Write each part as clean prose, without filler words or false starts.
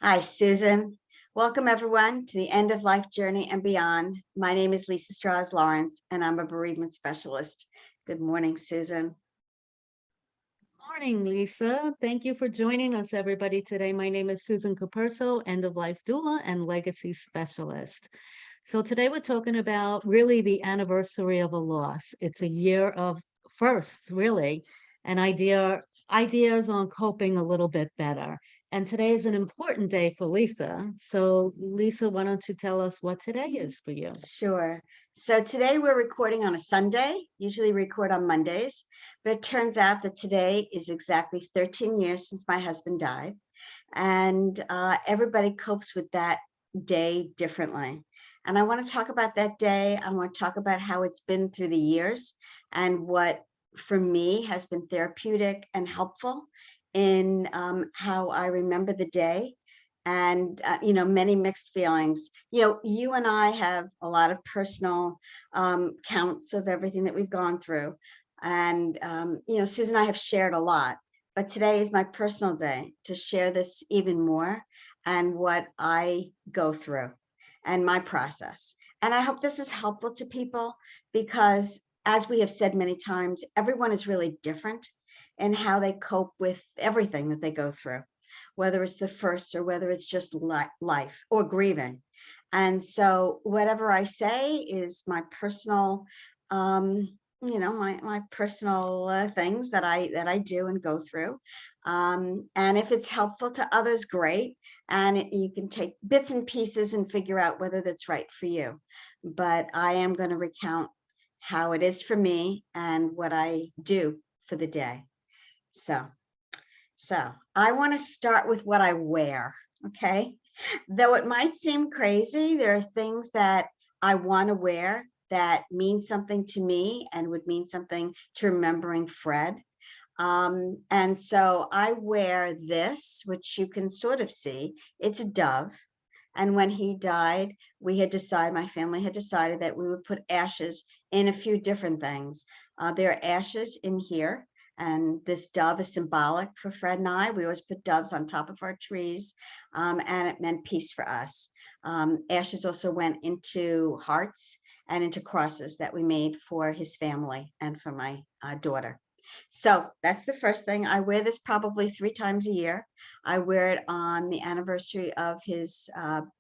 Hi, Susan. Welcome, everyone, to the End of Life Journey and Beyond. My name is Lisa Strauss Lawrence, and I'm a bereavement specialist. Good morning, Susan. Morning, Lisa. Thank you for joining us, everybody, today. My name is Susan Caperso, end of life doula and legacy specialist. So today we're talking about really the anniversary of a loss. It's a year of firsts, really, and ideas on coping a little bit better. And today is an important day for Lisa. So Lisa, why don't you tell us what today is for you? Sure. So today we're recording on a Sunday. Usually record on Mondays, but it turns out that today is exactly 13 years since my husband died. And everybody copes with that day differently. And I want to talk about that day. I want to talk about how it's been through the years and what, for me, has been therapeutic and helpful in how I remember the day. And, many mixed feelings. You and I have a lot of personal counts of everything that we've gone through. And, Susan and I have shared a lot. But today is my personal day to share this even more and what I go through and my process. And I hope this is helpful to people because, as we have said many times, everyone is really different in how they cope with everything that they go through, whether it's the first or whether it's just life or grieving. And so whatever I say is my personal my personal things that I do and go through, and if it's helpful to others, great. And you can take bits and pieces and figure out whether that's right for you. But I am going to recount how it is for me and what I do for the day. So I want to start with what I wear. Okay, though it might seem crazy, there are things that I want to wear that mean something to me and would mean something to remembering Fred. And so I wear this, which you can sort of see. It's a dove. And when he died, my family had decided that we would put ashes in a few different things. There are ashes in here. And this dove is symbolic for Fred and I. We always put doves on top of our trees, and it meant peace for us. Ashes also went into hearts and into crosses that we made for his family and for my daughter. So that's the first thing. I wear this probably 3 times a year. I wear it on the anniversary of his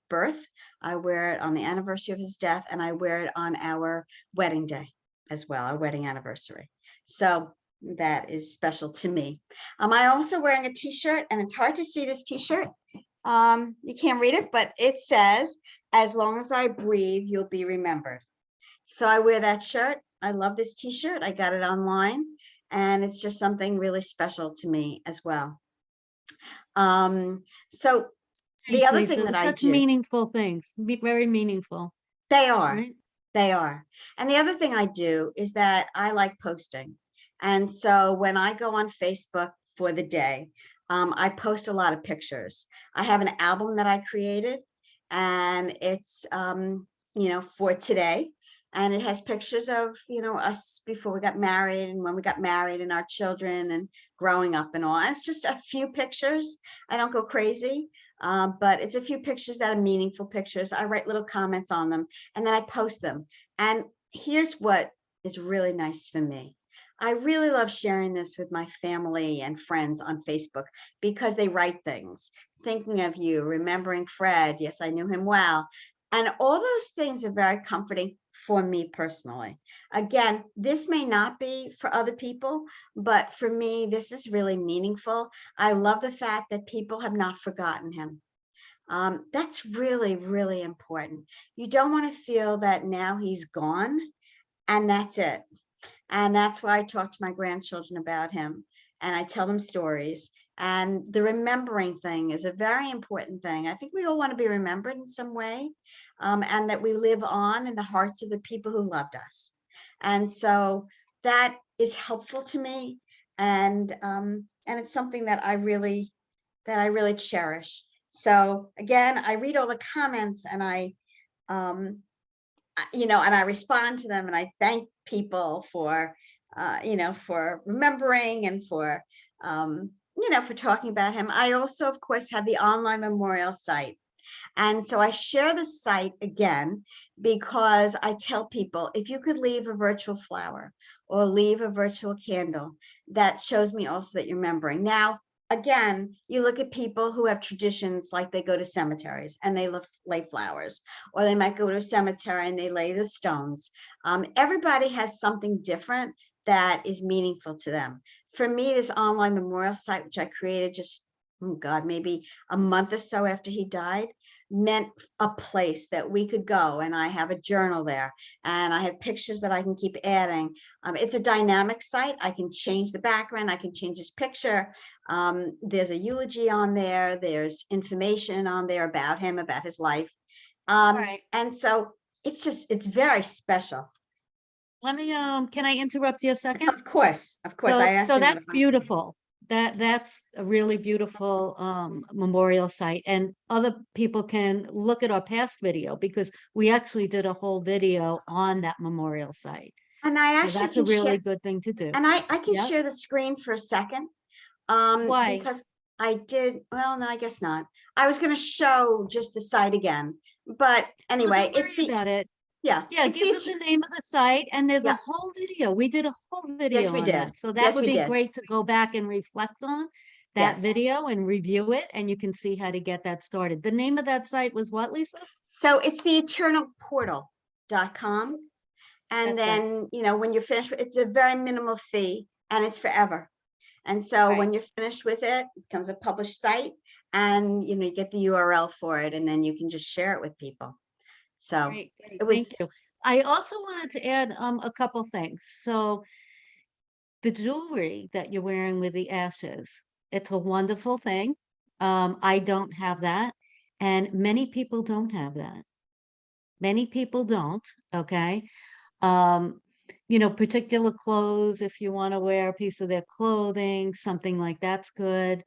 birth. I wear it on the anniversary of his death, and I wear it on our wedding day as well, our wedding anniversary. So that is special to me. I'm also wearing a t-shirt, and it's hard to see this t-shirt. You can't read it, but it says, "As long as I breathe, you'll be remembered." So I wear that shirt. I love this t-shirt. I got it online, and it's just something really special to me as well. So the Thanks, other thing Lisa. that I Such do, meaningful things, very meaningful, they are, right? they are. And the other thing I do is that I like posting. And so when I go on Facebook for the day, I post a lot of pictures. I have an album that I created, and it's, for today. And it has pictures of, us before we got married and when we got married and our children and growing up and all. And it's just a few pictures. I don't go crazy, but it's a few pictures that are meaningful pictures. I write little comments on them and then I post them. And here's what is really nice for me. I really love sharing this with my family and friends on Facebook because they write things. Thinking of you, remembering Fred. Yes, I knew him well. And all those things are very comforting for me personally. Again, this may not be for other people, but for me, this is really meaningful. I love the fact that people have not forgotten him. That's really, really important. You don't want to feel that now he's gone and that's it. And that's why I talk to my grandchildren about him and I tell them stories. And the remembering thing is a very important thing. I think we all want to be remembered in some way, and that we live on in the hearts of the people who loved us. And so that is helpful to me. And it's something that I really cherish. So again, I read all the comments and um, and I respond to them and I thank people for remembering and for, for talking about him. I also, of course, have the online memorial site. And so I share the site again because I tell people, if you could leave a virtual flower or leave a virtual candle, that shows me also that you're remembering. Now, again, you look at people who have traditions, like they go to cemeteries and they lay flowers, or they might go to a cemetery and they lay the stones. Everybody has something different that is meaningful to them. For me, this online memorial site, which I created just, oh God, maybe a month or so after he died, meant a place that we could go. And I have a journal there and I have pictures that I can keep adding. It's a dynamic site. I can change the background. I can change his picture. There's a eulogy on there. There's information on there about him, about his life. Right. And so it's very special. Let me, can I interrupt you a second? Of course, I So actually have a that's phone. beautiful. That's a really beautiful memorial site, and other people can look at our past video because we actually did a whole video on that memorial site. And I So actually that's a can really share, good thing to do. and I can Yep. share the screen for a second. Why? Because I did, well, no, I guess not. I was going to show just the site again, but Well, anyway, don't it's worry the, about it. yeah, Yeah, it's give the, them the name of the site, and there's a yeah, whole video. We did a whole yes, video we on did. that. So that Yes, would we be did. great to go back and reflect on that Yes. video and review it, and you can see how to get that started. The name of that site was what, Lisa? So it's the eternalportal.com. And That's it. then, when you're finished, it's a very minimal fee and it's forever. And so Right. when you're finished with it, it becomes a published site and, you get the URL for it and then you can just share it with people. So Great, great. it Thank was, you. I also wanted to add a couple things. So the jewelry that you're wearing with the ashes, it's a wonderful thing. I don't have that, and many people don't have that. Many people don't, okay? Um, particular clothes, if you want to wear a piece of their clothing, something like that's good.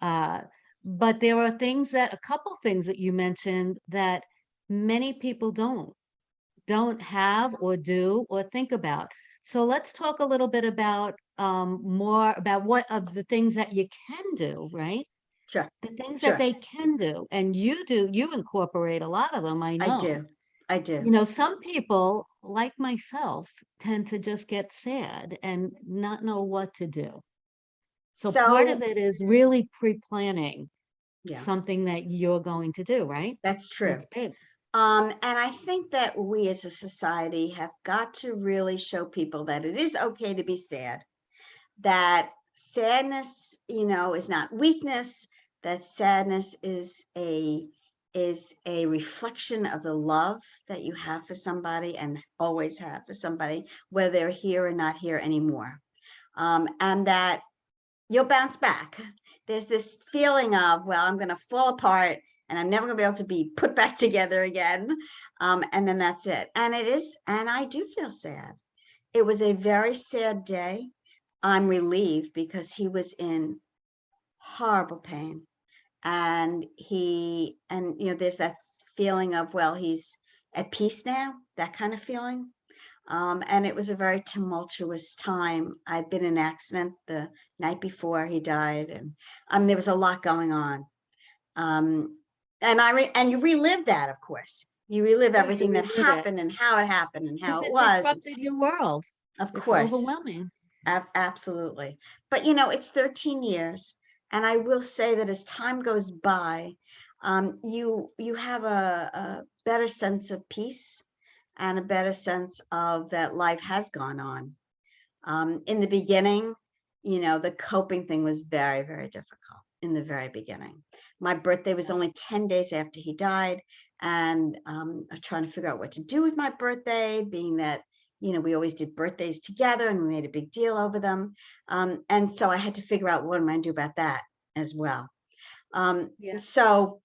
Uh, but there are a couple things that you mentioned that many people don't have or do or think about. So let's talk a little bit about more about what of the things that you can do, right? sure, The things that sure. they can do. And you incorporate a lot of them, I I know. do. I do. Some people, like myself, tend to just get sad and not know what to do. So part of So, it is really pre-planning yeah, something that you're going to do, right? that's true. That's big. And I think that we as a society have got to really show people that it is okay to be sad, that sadness, is not weakness, that sadness is a reflection of the love that you have for somebody and always have for somebody, whether they're here or not here anymore. And that you'll bounce back. There's this feeling of, well, I'm going to fall apart and I'm never going to be able to be put back together again. And then that's it. And it is, and I do feel sad. It was a very sad day. I'm relieved because he was in horrible pain. There's that feeling of, well, he's at peace now, that kind of feeling. And it was a very tumultuous time. I'd been in an accident the night before he died, and there was a lot going on. And you relive that, of course. You relive Oh, you everything that relive it happened and how it happened and how because it it was. disrupted your world. Of It's course, overwhelming. absolutely. But it's 13 years, and I will say that as time goes by, you have a better sense of peace and a better sense of that life has gone on. In the beginning, the coping thing was very, very difficult in the very beginning. My birthday was only 10 days after he died, and I'm trying to figure out what to do with my birthday, being that, we always did birthdays together and we made a big deal over them. And so I had to figure out what am I going to do about that as well. Yeah. So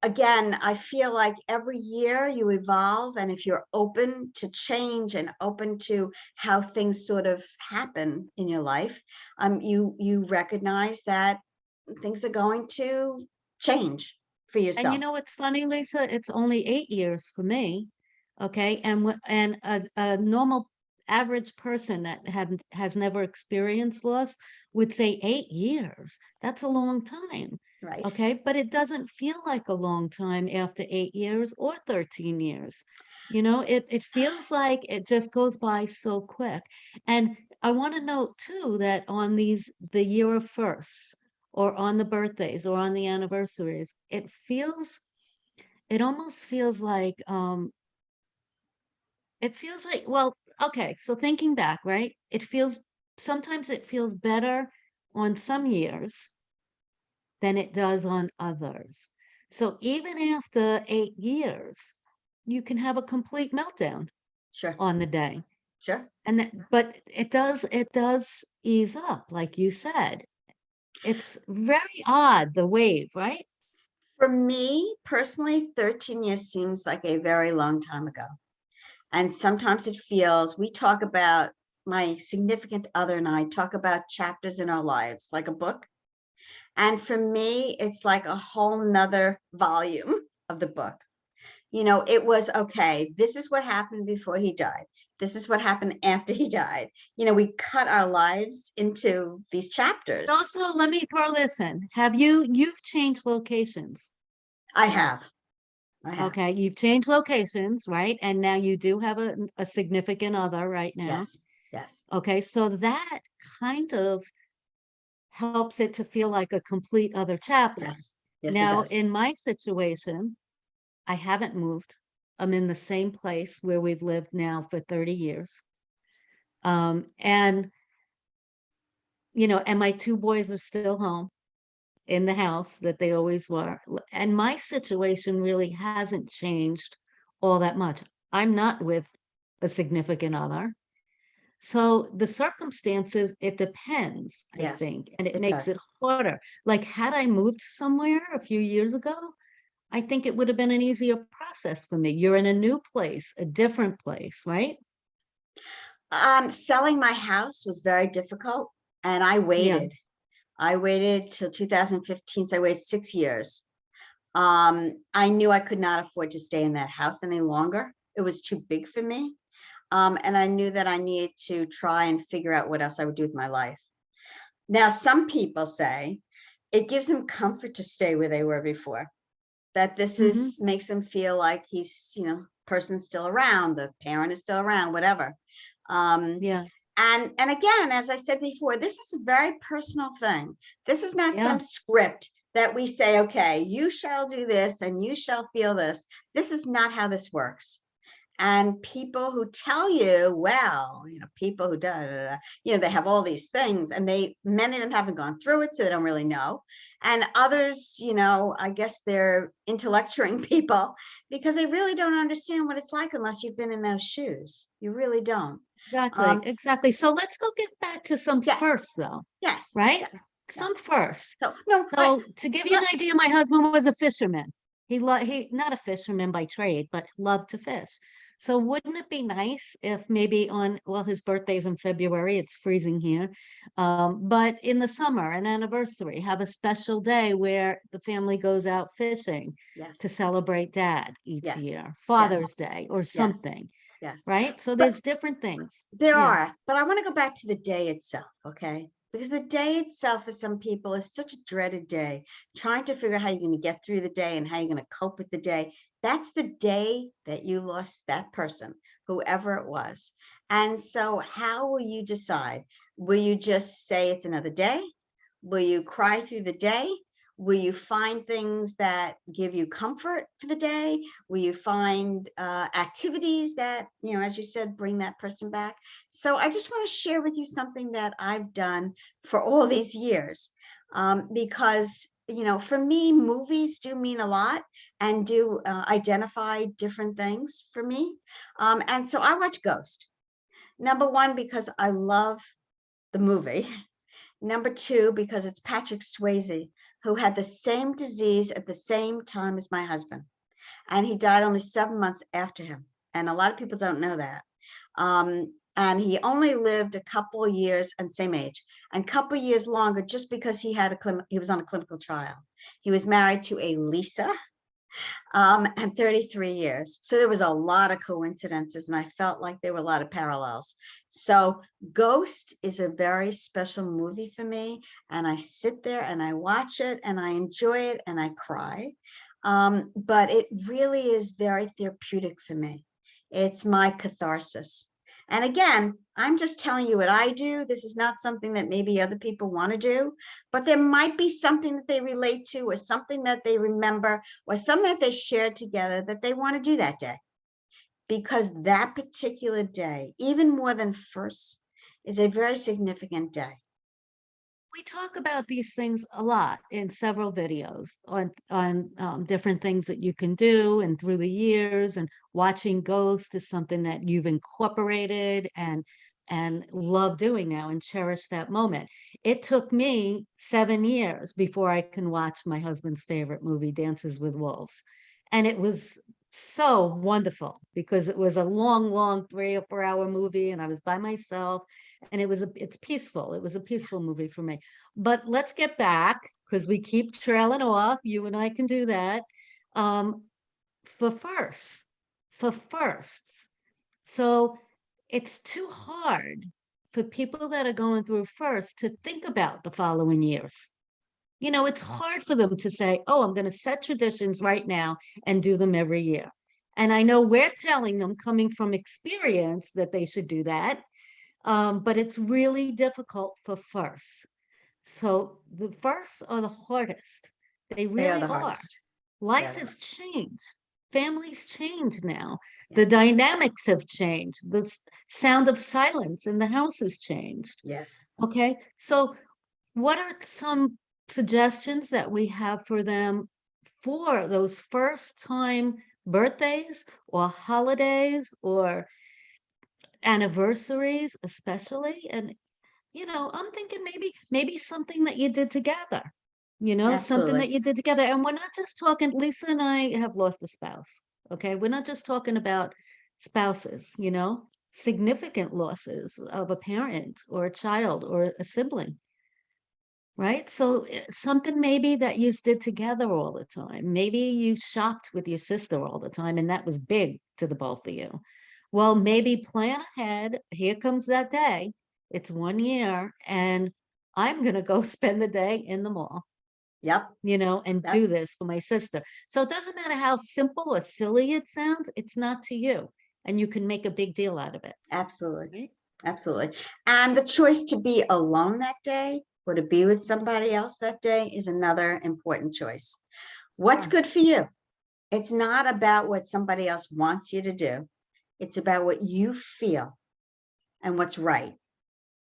again, I feel like every year you evolve, and if you're open to change and open to how things sort of happen in your life, you recognize that things are going to change for And yourself. what's funny, Lisa? It's only 8 years for me. Okay. And a normal average person that has never experienced loss would say 8 years. That's a long time. Right. Okay. But it doesn't feel like a long time after 8 years or 13 years. It feels like it just goes by so quick. And I want to note too that on the year of firsts, or on the birthdays, or on the anniversaries, it almost feels like, well, okay, so thinking back, right? Sometimes it feels better on some years than it does on others. So even after 8 years, you can have a complete meltdown Sure. on the day. Sure. But it does ease up, like you said. It's very odd, the wave, right? For me personally, 13 years seems like a very long time ago. And sometimes it feels, we talk about, my significant other and I talk about chapters in our lives, like a book. And for me, it's like a whole nother volume of the book. It was okay. This is what happened before he died. This is what happened after he died. We cut our lives into these And chapters. also, let me throw this in. You've changed locations. I have. I have. Okay, you've changed locations, right? And now you do have a significant other right now. Yes. Yes. Okay, so that kind of helps it to feel like a complete other chapter. Yes. Yes, it Now, does. in my situation, I haven't moved. I'm in the same place where we've lived now for 30 years. And and my two boys are still home in the house that they always were. And my situation really hasn't changed all that much. I'm not with a significant other. So the circumstances, it depends, I Yes, think, and it it makes it does. harder. Like, had I moved somewhere a few years ago, I think it would have been an easier process for me. You're in a new place, a different place, right? Selling my house was very difficult, and I Yeah. waited. I waited till 2015, so I waited 6 years. I knew I could not afford to stay in that house any longer. It was too big for me. And I knew that I needed to try and figure out what else I would do with my life. Now, some people say it gives them comfort to stay where they were before, that this Hmm. is makes them feel like person's still around, the parent is still around, whatever. Um, Yeah. and again, as I said before, this is a very personal thing. This is not Yeah. some script that we say, okay, you shall do this and you shall feel this. This is not how this works. And people who tell you, well, people who they have all these things, and many of them haven't gone through it, so they don't really know. And others, I guess they're intellectuating people because they really don't understand what it's like unless you've been in those shoes. You really don't. Exactly. Um, Exactly. So let's go get back to some yes, firsts, though, yes, right? yes, Some yes. firsts. So no, So to give you an let, idea, my husband was a fisherman. He not a fisherman by trade, but loved to fish. So wouldn't it be nice if maybe well, his birthday's in February, it's freezing here. But in the summer, an anniversary, have a special day where the family goes out fishing yes, to celebrate dad each yes, year, yes, Father's Day or yes, something, yes. right? So But there's different things. there Yeah, are, but I want to go back to the day itself, okay? Because the day itself for some people is such a dreaded day, trying to figure out how you're going to get through the day and how you're going to cope with the day. That's the day that you lost that person, whoever it was. And so, how will you decide? Will you just say it's another day? Will you cry through the day? Will you find things that give you comfort for the day? Will you find activities that, as you said, bring that person back? So I just want to share with you something that I've done for all these years. Because, for me, movies do mean a lot and do identify different things for me. And so I watch Ghost. Number one, because I love the movie. Number two, because it's Patrick Swayze, who had the same disease at the same time as my husband. And he died only 7 months after him. And a lot of people don't know that. And he only lived a couple of years, and same age, and couple of years longer, just because he was on a clinical trial. He was married to a Lisa, and 33 years. So there was a lot of coincidences, and I felt like there were a lot of parallels. So Ghost is a very special movie for me, and I sit there and I watch it and I enjoy it and I cry. But it really is very therapeutic for me. It's my catharsis. And again, I'm just telling you what I do. This is not something that maybe other people want to do, but there might be something that they relate to, or something that they remember, or something that they shared together that they want to do that day. Because that particular day, even more than first, is a very significant day. We talk about these things a lot in several videos on different things that you can do and through the years, and watching Ghost is something that you've incorporated and love doing now and cherish that moment. It took me 7 years before I can watch my husband's favorite movie, Dances with Wolves. And it was so wonderful because it was a long 3 or 4 hour movie and I was by myself, and it's peaceful. It was a peaceful movie for me. But let's get back, because we keep trailing off. You and I can do that. Um, for firsts, for firsts. So it's too hard for people that are going through first to think about the following years. It's hard for them to say, oh, I'm going to set traditions right now and do them every year. And I know we're telling them, coming from experience, that they should do that. But it's really difficult for firsts. So the firsts are the hardest. They They are really the are. hardest. They are Life the has hardest. changed. Families change now. Yeah. The dynamics have changed. The sound of silence in the house has changed. Yes. Okay. So what are some suggestions that we have for them for those first time birthdays or holidays or anniversaries, especially? And I'm thinking maybe something that you did together, something Absolutely. that you did together. And we're not just talking, Lisa and I have lost a spouse. Okay. We're not just talking about spouses, significant losses of a parent or a child or a sibling. Right. So something maybe that you did together all the time. Maybe you shopped with your sister all the time, and that was big to the both of you. Well, maybe plan ahead. Here comes that day. It's 1 year, and I'm going to go spend the day in the mall, Yep. and That do this for my sister. So it doesn't matter how simple or silly it sounds, it's not to you. And you can make a big deal out of it. absolutely. Right? Absolutely. And the choice to be alone that day or to be with somebody else that day is another important choice. What's Sure. good for you? It's not about what somebody else wants you to do. It's about what you feel and what's right.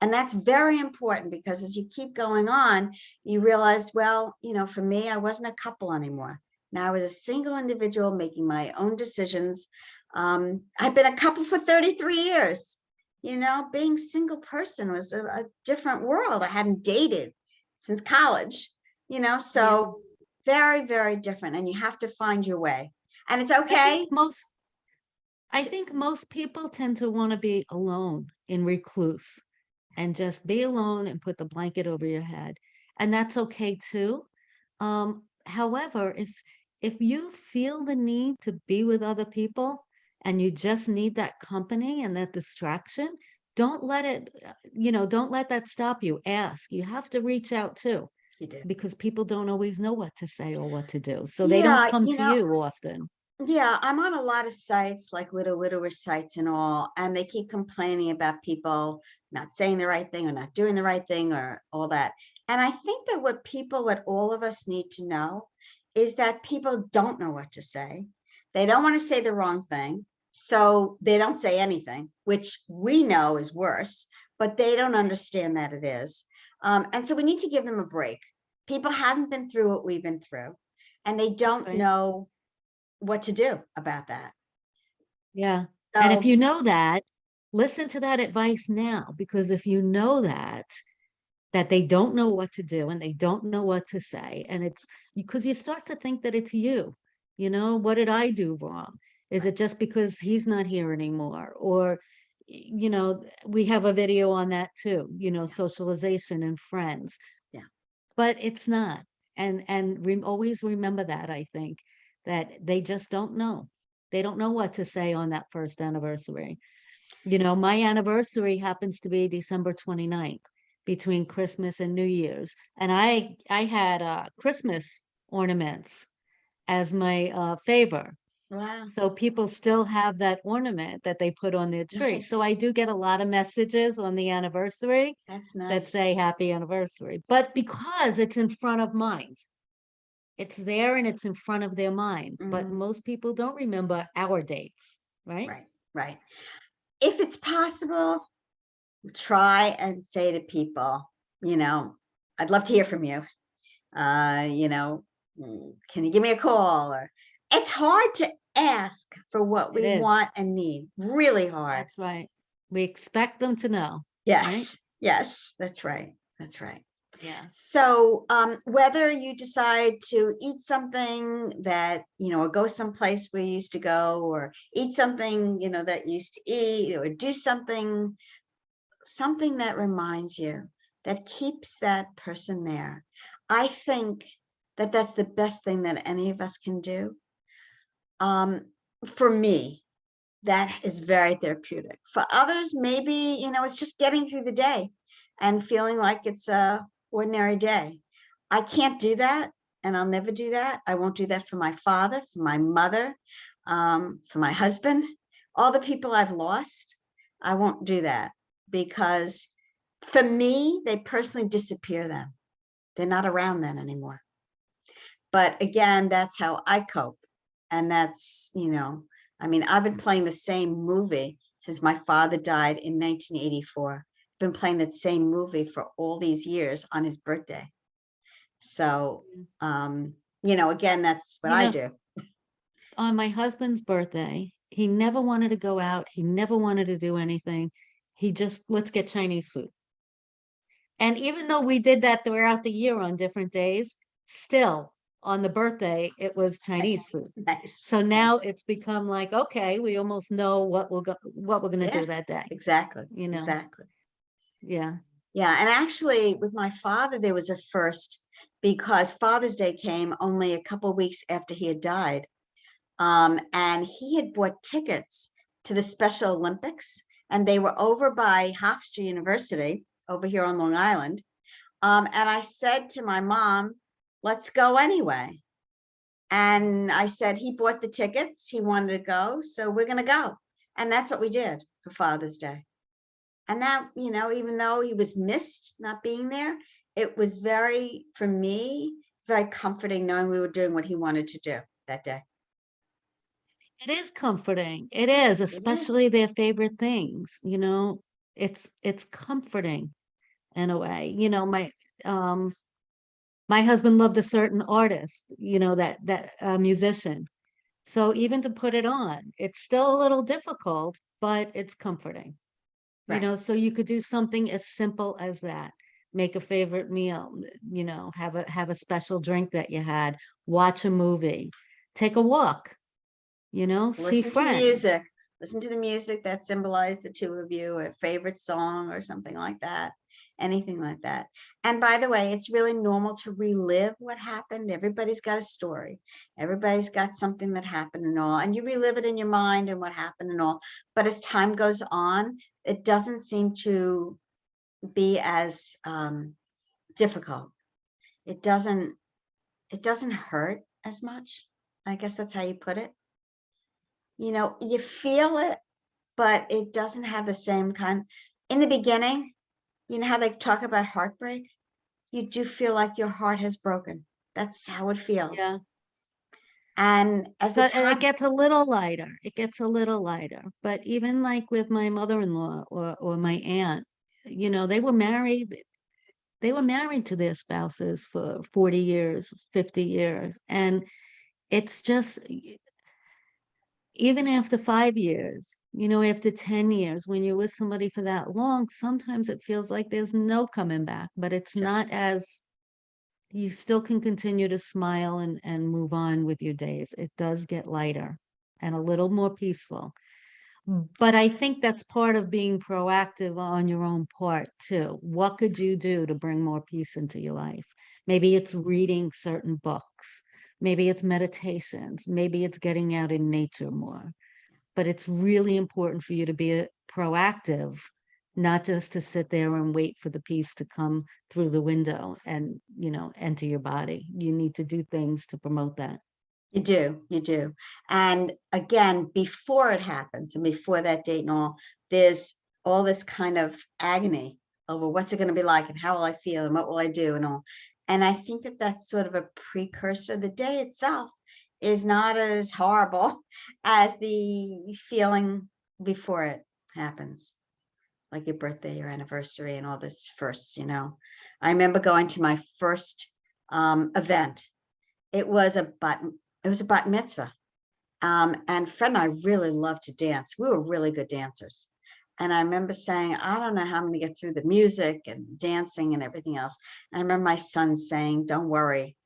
And that's very important, because as you keep going on, you realize, well, for me, I wasn't a couple anymore. Now I was a single individual making my own decisions. I've been a couple for 33 years. Being single person was a different world. I hadn't dated since college, Yeah. so very, very different. And you have to find your way. And it's I think okay. most I think most people tend to want to be alone in recluse and just be alone and put the blanket over your head. And that's okay too. However, if you feel the need to be with other people and you just need that company and that distraction, don't let it, don't let that stop you. Ask. You have to reach out too, You do. because people don't always know what to say or what to do. So they don't Yeah, come to you often. yeah, I'm on a lot of sites like widower sites and all, and they keep complaining about people not saying the right thing or not doing the right thing or all that. And I think that what all of us need to know is that people don't know what to say. They don't want to say the wrong thing, so they don't say anything, which we know is worse, but they don't understand that it is. And so we need to give them a break. People haven't been through what we've been through, and they don't Right? know what to do about that. Yeah. And if you So know that, listen to that advice now, because if you know that they don't know what to do and they don't know what to say, and it's because you start to think that it's you. What did I do wrong? Is right, it just because he's not here anymore? Or, we have a video on that too, yeah, socialization and friends, yeah, but it's not. And always remember that, I think, that they just don't know. They don't know what to say on that first anniversary. You know, my anniversary happens to be December 29th, between Christmas and New Year's. And I had Christmas ornaments as my favor. Wow. So people still have that ornament that they put on their tree. So I Nice. do get a lot of messages on the anniversary That's that say nice. happy anniversary. But because it's in front of mind, it's there and it's in front of their mind. But Mhm. most people don't remember our dates, right? Right, right. If it's possible, try and say to people, you know, I'd love to hear from you. You know, can you give me a call? Or it's hard to ask for what It we is. want and need. Really hard. That's right. We expect them to know, right? Yes, yes, that's right. That's right. Yeah. So, whether you decide to eat something that, you know, or go someplace where you used to go, or eat something, you know, that you used to eat, or do something that reminds you, that keeps that person there. I think that that's the best thing that any of us can do. Um, for me, that is very therapeutic. For others, maybe, you know, it's just getting through the day and feeling like it's a ordinary day. I can't do that, and I'll never do that. I won't do that for my father, for my mother, for my husband, all the people I've lost. I won't do that because for me, they personally disappear then. They're not around then anymore. But again, that's how I cope. And that's, you know, I mean, I've been playing the same movie since my father died in 1984. Been playing that same movie for all these years on his birthday. So, Mm. you know, again, that's what You I know, do. on my husband's birthday, he never wanted to go out. He never wanted to do anything. He just, let's get Chinese food. And even though we did that throughout the year on different days, still on the birthday, it was Chinese Nice, food. nice, So nice. now it's become like, okay, we almost know what we're gonna Yeah, do that day, exactly, you know? exactly. Yeah. Yeah, and actually with my father, there was a first because Father's Day came only a couple weeks after he had died. And he had bought tickets to the Special Olympics, and they were over by Hofstra University over here on Long Island. And I said to my mom, let's go anyway. And I said, he bought the tickets, he wanted to go, so we're going to go. And that's what we did for Father's Day. And that, you know, even though he was missed not being there, it was very, for me, very comforting knowing we were doing what he wanted to do that day. It is comforting. It is, It is. especially their favorite things, you know? It's comforting in a way. You know, um my husband loved a certain artist, you know, that musician. So even to put it on, it's still a little difficult, but it's comforting. You Right. know, so you could do something as simple as that. Make a favorite meal, you know, have a special drink that you had, watch a movie, take a walk, you know, see Listen to friends. music. Listen to the music that symbolized the two of you, a favorite song or something like that. Anything like that. And by the way, it's really normal to relive what happened. Everybody's got a story. Everybody's got something that happened and all. And you relive it in your mind and what happened and all. But as time goes on, it doesn't seem to be as difficult. It doesn't, it doesn't hurt as much. I guess that's how you put it. You know, you feel it, but it doesn't have the same kind. In the beginning, you know how they talk about heartbreak? You do feel like your heart has broken. That's how it feels. Yeah. And as the And it time, gets a little lighter. It gets a little lighter. But even like with my mother-in-law or my aunt, you know, they were married to their spouses for 40 years, 50 years. And it's just, even after 5 years, you know, after 10 years, when you're with somebody for that long, sometimes it feels like there's no coming back, but it's sure, not as, you still can continue to smile and move on with your days. It does get lighter and a little more peaceful. But I think that's part of being proactive on your own part too. What could you do to bring more peace into your life? Maybe it's reading certain books. Maybe it's meditations, maybe it's getting out in nature more. But it's really important for you to be proactive, not just to sit there and wait for the peace to come through the window and, enter your body. You need to do things to promote that. You do, you do. And again, before it happens and before that date and all, there's all this kind of agony over what's it going to be like and how will I feel and what will I do and all. And I think that that's sort of a precursor. The day itself is not as horrible as the feeling before it happens, like your birthday, your anniversary, and all this first, I remember going to my first event. It was a bat mitzvah. And Fred and I really loved to dance. We were really good dancers. And I remember saying, I don't know how I'm going to get through the music and dancing and everything else. And I remember my son saying, don't worry,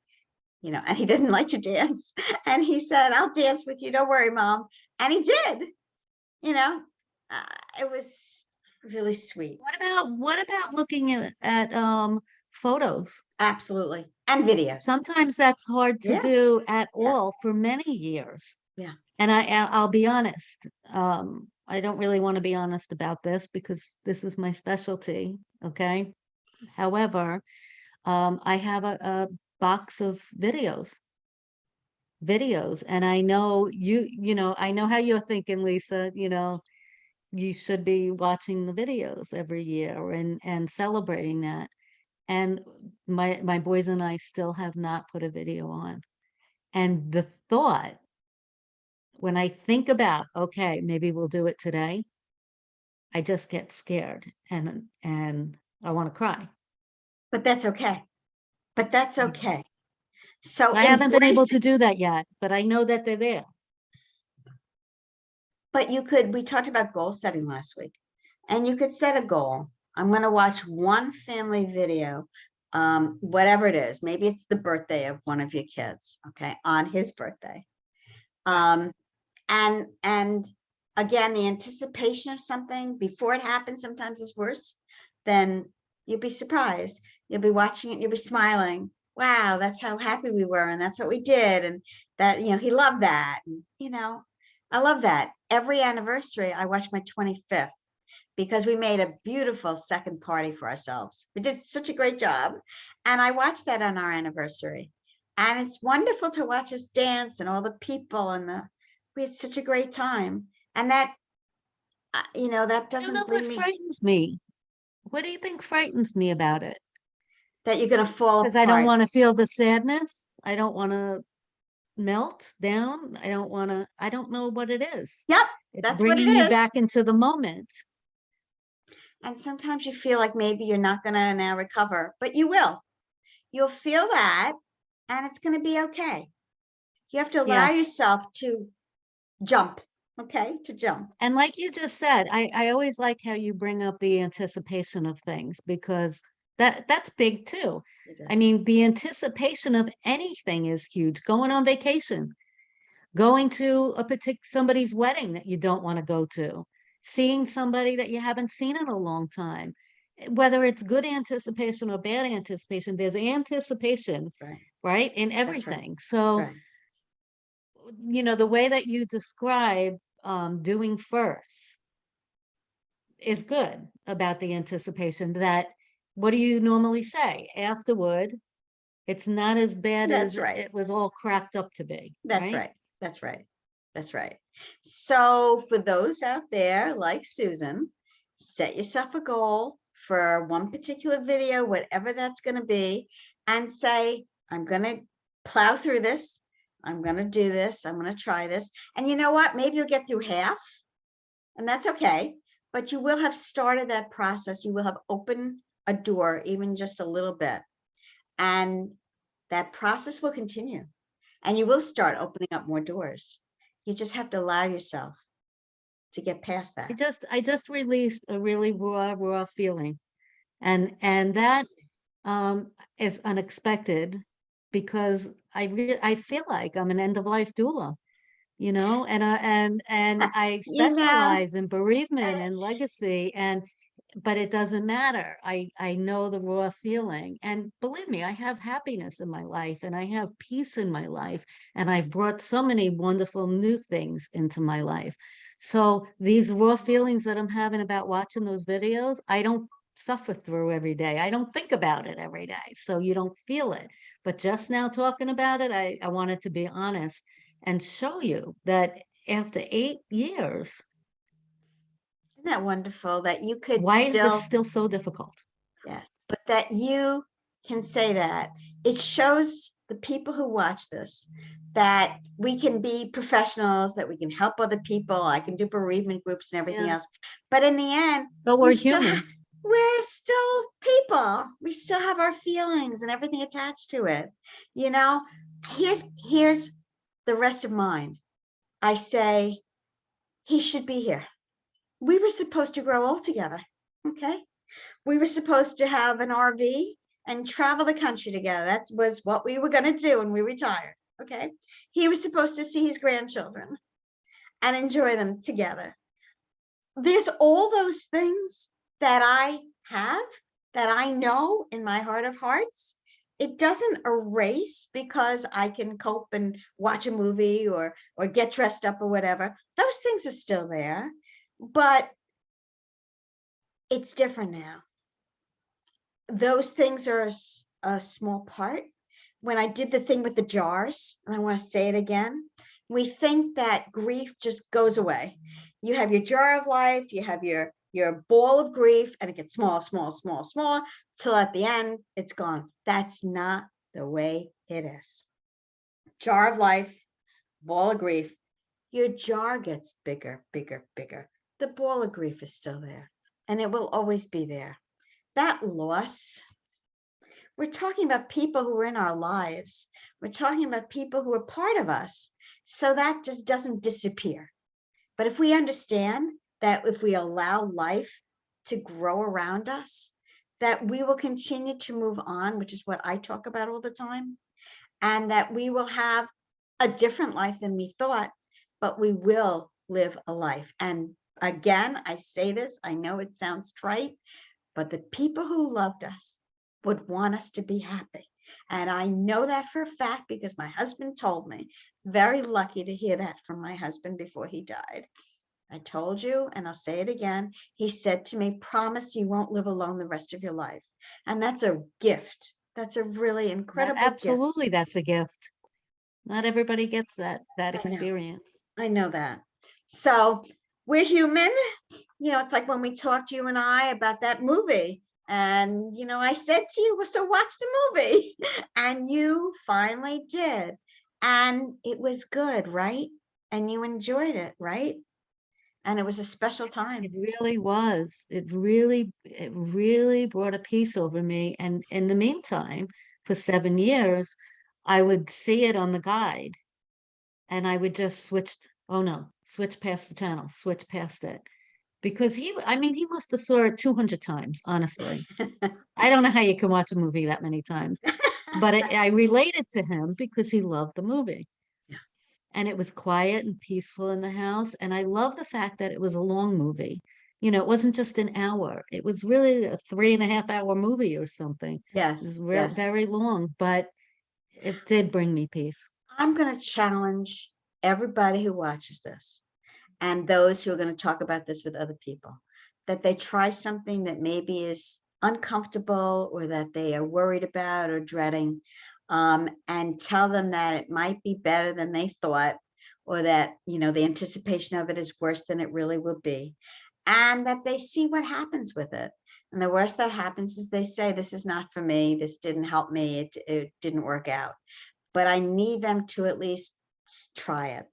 and he didn't like to dance. And he said, I'll dance with you. Don't worry, Mom. And he did, it was really sweet. What about looking at photos? Absolutely. And videos. Sometimes that's hard to Yeah. do at Yeah. all for many years. Yeah. And I'll be honest. I don't really want to be honest about this because this is my specialty. Okay. However, I have a box of videos, and I know I know how you're thinking, Lisa. You should be watching the videos every year and celebrating that. And my boys and I still have not put a video on. And the thought, when I think about, okay, maybe we'll do it today, I just get scared and I want to cry. But that's okay. But that's okay. So I haven't been able embrace to do that yet, but I know that they're there. But we talked about goal setting last week, and you could set a goal. I'm going to watch one family video, whatever it is. Maybe it's the birthday of one of your kids, okay, on his birthday. And again, the anticipation of something before it happens sometimes is worse. Then you'll be surprised. You'll be watching it, you'll be smiling. Wow, that's how happy we were, and that's what we did, and that, he loved that. And, I love that. Every anniversary, I watch my 25th because we made a beautiful second party for ourselves. We did such a great job. And I watched that on our anniversary. And it's wonderful to watch us dance and all the people we had such a great time. And that, that I don't doesn't know bring what me frightens me. What do you think frightens me about it? that you're going to fall Because I don't apart. want to feel the sadness. I don't want to melt down. I don't know what it is. Yep, It's that's what it bringing me is. back into the moment. And sometimes you feel like maybe you're not going to now recover, but you will. You'll feel that, and it's going to be okay. You have to allow Yeah. yourself to jump, okay, to jump. And like you just said, I always like how you bring up the anticipation of things because that's big too. I mean, the anticipation of anything is huge. Going on vacation, going to somebody's wedding that you don't want to go to, seeing somebody that you haven't seen in a long time. Whether it's good anticipation or bad anticipation, there's anticipation, right, in everything. So, the way that you describe doing first is good about the anticipation. That, what do you normally say afterward? It's not as bad as it was all cracked up to be. That's right. That's right. That's right. So for those out there like Susan, set yourself a goal for one particular video, whatever that's going to be, and say, I'm going to plow through this. I'm going to do this. I'm going to try this. And you know what? Maybe you'll get through half, and that's okay. But you will have started that process. You will have opened a door, even just a little bit. And that process will continue. And you will start opening up more doors. You just have to allow yourself to get past that. I just released a really raw feeling. And that is unexpected because I feel like I'm an end of life doula, and I specialize in bereavement and legacy, and but it doesn't matter. I know the raw feeling. And believe me, I have happiness in my life and I have peace in my life. And I've brought so many wonderful new things into my life. So these raw feelings that I'm having about watching those videos, I don't suffer through every day. I don't think about it every day. So you don't feel it. But just now talking about it, I wanted to be honest and show you that after 8 years, Isn't that wonderful that you could why is this still, still so difficult? yes, but that you can say that? It shows the people who watch this that we can be professionals, that we can help other people. I can do bereavement groups and everything Yeah. else. But in the end, But we we're still human. we're still people. We still have our feelings and everything attached to it. You know, here's the rest of mine. I say he should be here. We were supposed to grow old together. Okay. We were supposed to have an RV and travel the country together. That was what we were going to do when we retired. Okay. He was supposed to see his grandchildren and enjoy them together. There's all those things that I have, that I know in my heart of hearts. It doesn't erase because I can cope and watch a movie or get dressed up or whatever. Those things are still there, but it's different now. Those things are a small part. When I did the thing with the jars, and I want to say it again, we think that grief just goes away. You have your jar of life, you have your ball of grief, and it gets smaller, smaller, smaller, smaller, till at the end it's gone. That's not the way it is. Jar of life, ball of grief. Your jar gets bigger, bigger, bigger. The ball of grief is still there, and it will always be there. That loss, we're talking about people who are in our lives. We're talking about people who are part of us. So that just doesn't disappear. But if we understand that if we allow life to grow around us, that we will continue to move on, which is what I talk about all the time, and that we will have a different life than we thought, but we will live a life. And again, I say this, I know it sounds trite, but the people who loved us would want us to be happy. And I know that for a fact because my husband told me. Very lucky to hear that from my husband before he died. I told you, and I'll say it again. He said to me, promise you won't live alone the rest of your life. And that's a gift. That's a really That incredible gift. absolutely, that's a gift. Not everybody gets that I know. experience. I know that. So we're human. It's like when we talked, you and I, about that movie. And, I said to you, well, so watch the movie. And you finally did. And it was good, right? And you enjoyed it, right? And it was a special It time. really was. It really brought a peace over me. And in the meantime, for 7 years, I would see it on the guide and I would just switch, oh no, switch past the channel, switch past it. Because I mean, he must have saw it 200 times, honestly. I don't know how you can watch a movie that many times, but I related to him because he loved the movie. And it was quiet and peaceful in the house. And I love the fact that it was a long movie. It wasn't just an hour. It was really a 3.5 hour movie or something. It Yes, was yes. very long, but it did bring me peace. I'm going to challenge everybody who watches this and those who are going to talk about this with other people, that they try something that maybe is uncomfortable or that they are worried about or dreading, and tell them that it might be better than they thought, or that, the anticipation of it is worse than it really will be, and that they see what happens with it. And the worst that happens is they say, this is not for me. This didn't help me. It didn't work out. But I need them to at least try it.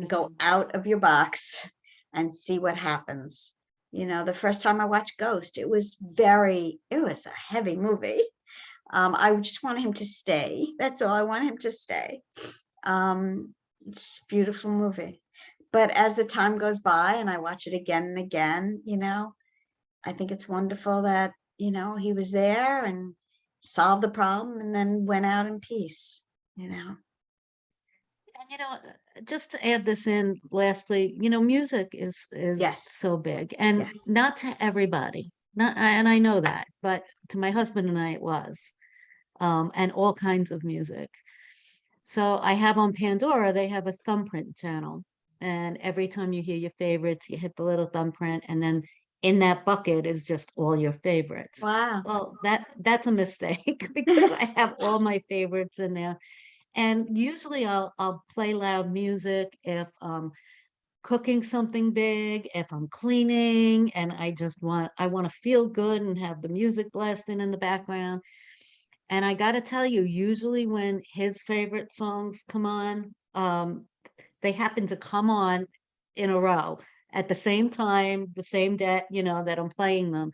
Go Mhm. out of your box and see what happens. The first time I watched Ghost, it was a heavy movie. I just want him to stay. That's all. I want him to stay. It's a beautiful movie. But as the time goes by and I watch it again and again, I think it's wonderful that, he was there and solved the problem and then went out in peace. And just to add this in, lastly, music is Yes, so big, and yes. not to everybody. Not, and I know that, but to my husband and I, it was, and all kinds of music. So I have on Pandora, they have a thumbprint channel. And every time you hear your favorites, you hit the little thumbprint, and then in that bucket is just all your favorites. Wow. Well, that's a mistake because I have all my favorites in there. And usually I'll play loud music if cooking something big, if I'm cleaning and I want to feel good and have the music blasting in the background. And I got to tell you, usually when his favorite songs come on, they happen to come on in a row at the same time, the same day, that I'm playing them.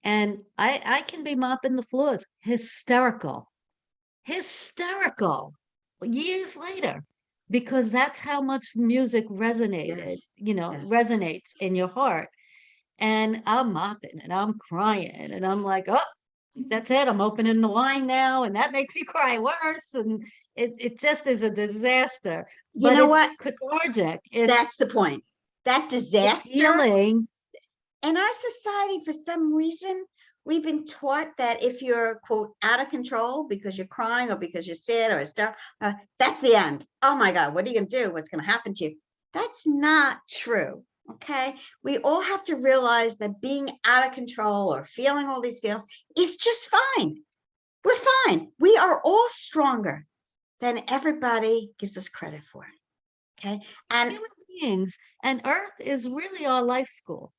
And I can be mopping the floors, hysterical years later, because that's how much music resonated, Yes, yes. resonates in your heart. And I'm mopping and I'm crying and I'm like, oh, that's it. I'm opening the line now, and that makes you cry worse. And it just is a disaster. You But know it's what? cathartic. It's That's the point. That it's disaster healing. in our society, for some reason, we've been taught that if you're, quote, out of control because you're crying or because you're sad or stuff, that's the end. Oh my God, what are you going to do? What's going to happen to you? That's not true. Okay. We all have to realize that being out of control or feeling all these feels is just fine. We're fine. We are all stronger than everybody gives us credit for. Okay. And Human beings, and Earth is really our life school.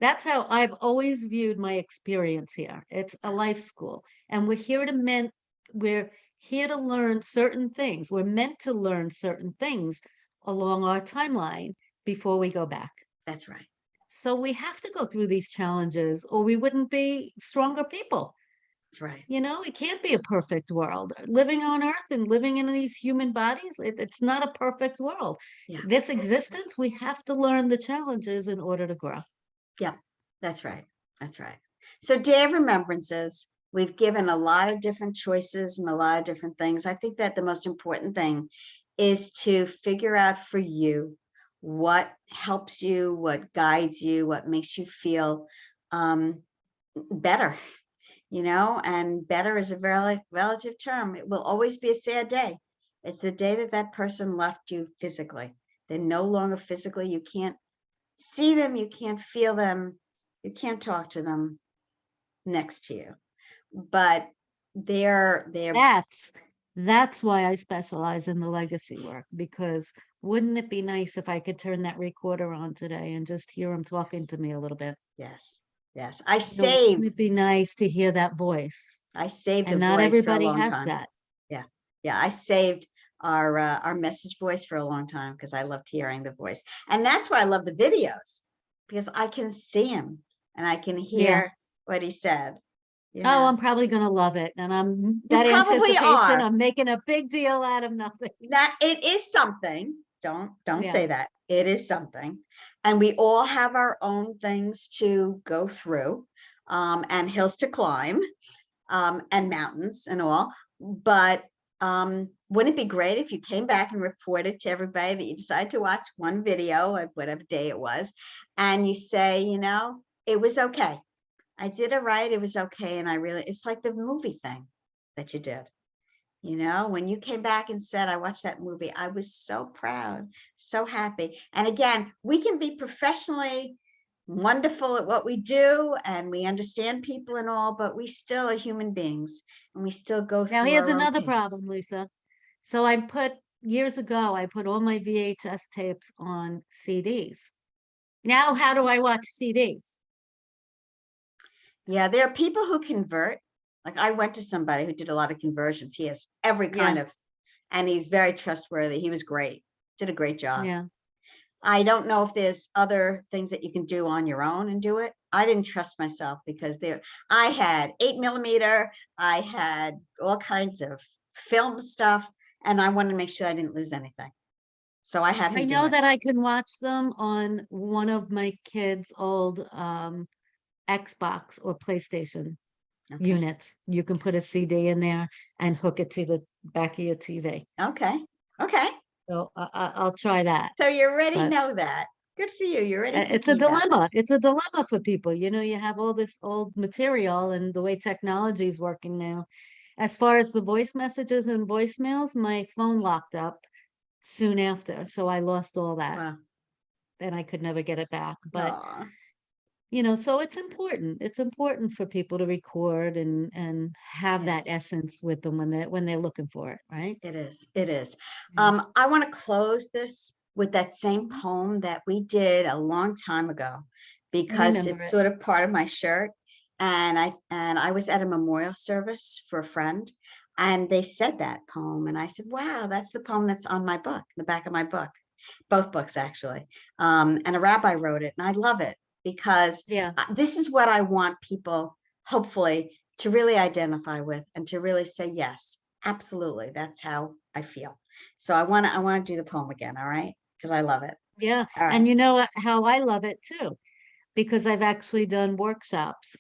That's how I've always viewed my experience here. It's a life school, and we're here to learn certain things. We're meant to learn certain things along our timeline before we go back. that's right. So we have to go through these challenges, or we wouldn't be stronger people. That's right. It can't be a perfect world. Living on Earth and living in these human bodies, it's not a perfect world. Yeah. This existence, we have to learn the challenges in order to grow. Yeah, that's right. That's right. So Day of Remembrances, we've given a lot of different choices and a lot of different things. I think that the most important thing is to figure out for you what helps you, what guides you, what makes you feel better, and better is a relative term. It will always be a sad day. It's the day that that person left you physically. They're no longer physically, you can't see them, you can't feel them, you can't talk to them next to you, but they're That's that's why I specialize in the legacy work, because wouldn't it be nice if I could turn that recorder on today and just hear him talking to me a little bit? yes, yes. Wouldn't it be nice to hear that voice? I saved the And not voice for a everybody long has time. that. Yeah, yeah. I saved our message voice for a long time because I loved hearing the voice, and that's why I love the videos, because I can see him and I can Yeah. hear what he said. You Oh, know, I'm probably gonna love it. And I'm you that probably anticipation, are. I'm making a big deal out of nothing. That it is something. Don't Yeah. say that. It is something. And we all have our own things to go through, and hills to climb, and mountains and all. But wouldn't it be great if you came back and reported to everybody that you decided to watch one video at whatever day it was, and you say, it was okay. I did it right. It was okay. And it's like the movie thing that you did. When you came back and said, I watched that movie, I was so proud, so happy. And again, we can be professionally wonderful at what we do and we understand people and all, but we still are human beings and we still go Now through here's our own another pains. problem, Lisa. So years ago, I put all my VHS tapes on CDs. Now, how do I watch CDs? Yeah, there are people who convert. Like I went to somebody who did a lot of conversions. He has every kind Yeah, of, and he's very trustworthy. He was great, did a great job. yeah. I don't know if there's other things that you can do on your own and do it. I didn't trust myself because I had 8mm, I had all kinds of film stuff, and I wanted to make sure I didn't lose anything. So I had I him do know it. that I can watch them on one of my kids' old Xbox or PlayStation Okay. units. You can put a CD in there and hook it to the back of your TV. Okay. Okay. So I'll try that. So you already But know that. Good for you. You're already it's a thinking about that. dilemma. It's a dilemma for people. You know, you have all this old material and the way technology is working now. As far as the voice messages and voicemails, my phone locked up soon after. So I lost all that Wow. and I could never get it back. But Aw, you know, so it's important. It's important for people to record and it have that is. essence with them when they're looking for it, right? It is. It is. Yeah. I want to close this with that same Mhm. poem that we did a long time ago, I because remember it's it. sort of part of my shirt. And I was at a memorial service for a friend, and they said that poem, and I said, "Wow, that's the poem that's on my book, the back of my book, both books actually." And a rabbi wrote it, and I love it because Yeah. this is what I want people, hopefully, to really identify with and to really say, yes, absolutely, that's how I feel. So I want to do the poem again, all right? Because I love it. Yeah. All right. And you know how I love it too, because I've actually done workshops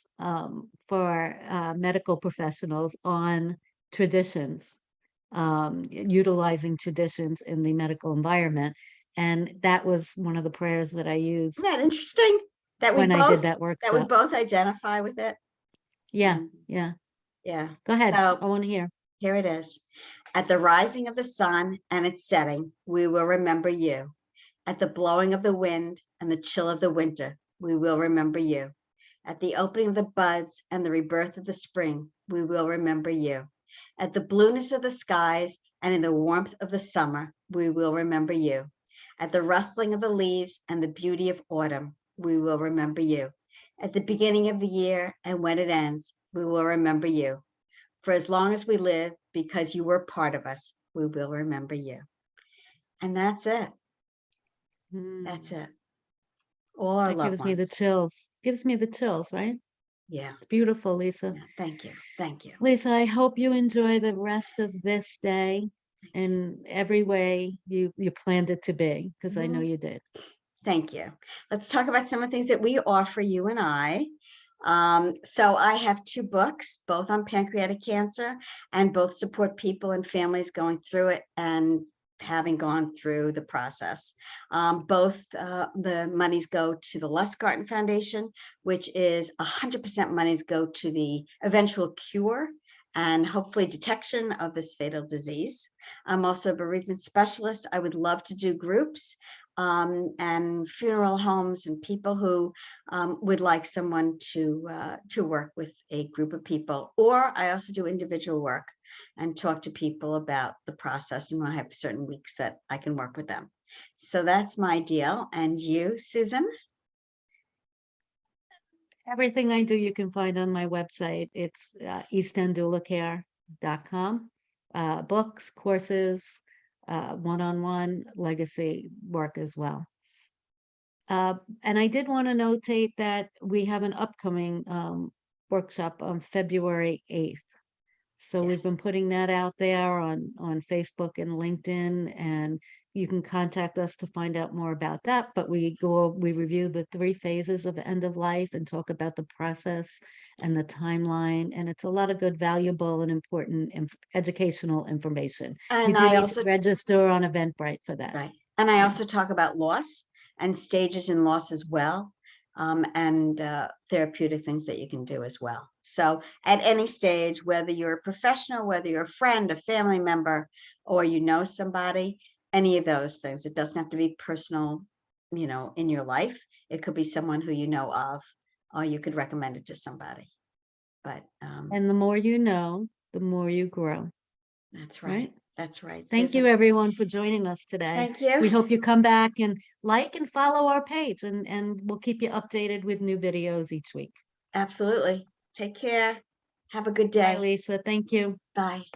for medical professionals on traditions, utilizing traditions in the medical environment. And that was one of the prayers that I Isn't used that interesting that we when I did both that workshop. identify with it? Yeah. And Yeah. yeah. Go ahead. So I want to hear. here it is. At the rising of the sun and its setting, we will remember you. At the blowing of the wind and the chill of the winter, we will remember you. At the opening of the buds and the rebirth of the spring, we will remember you. At the blueness of the skies and in the warmth of the summer, we will remember you. At the rustling of the leaves and the beauty of autumn, we will remember you. At the beginning of the year and when it ends, we will remember you. For as long as we live, because you were part of us, we will remember you. And that's it. That's Mm, it. All our that loved gives me the ones. chills. Gives me the chills, right? Yeah. It's beautiful, Lisa. Yeah. Thank you. Thank you. Lisa, I hope you enjoy the rest of this day in every way you planned it to be, because I know Mhm. you did. Thank you. Let's talk about some of the things that we offer, you and I. So I have two books, both on pancreatic cancer, and both support people and families going through it and having gone through the process. Both the monies go to the Lustgarten Foundation, which is 100% monies go to the eventual cure and hopefully detection of this fatal disease. I'm also a bereavement specialist. I would love to do groups and funeral homes and people who would like someone to work with a group of people. Or I also do individual work and talk to people about the process, and I have certain weeks that I can work with them. So that's my deal. And you, Susan? Everything I do, you can find on my website. It's eastendulacare.com. Books, courses, one-on-one legacy work as well. And I did want to notate that we have an upcoming workshop on February 8th. So we've Yes. been putting that out there on Facebook and LinkedIn, and you can contact us to find out more about that. But we review the 3 phases of end of life and talk about the process and the timeline. And it's a lot of good, valuable, and important educational information. You And do I need to also, register on Eventbrite for that. right. And I Yeah. also talk about loss and stages in loss as well. And therapeutic things that you can do as well. So at any stage, whether you're a professional, whether you're a friend, a family member, or you know somebody, any of those things, it doesn't have to be personal, in your life. It could be someone who you know of, or you could recommend it to somebody. But And the more you know, the more you grow, that's right. right? That's right, Thank you, Susan. everyone, for joining us today. Thank you. We hope you come back and like and follow our page, and we'll keep you updated with new videos each week. Absolutely. Take care. Have a good Bye, day. Lisa. Thank you. Bye.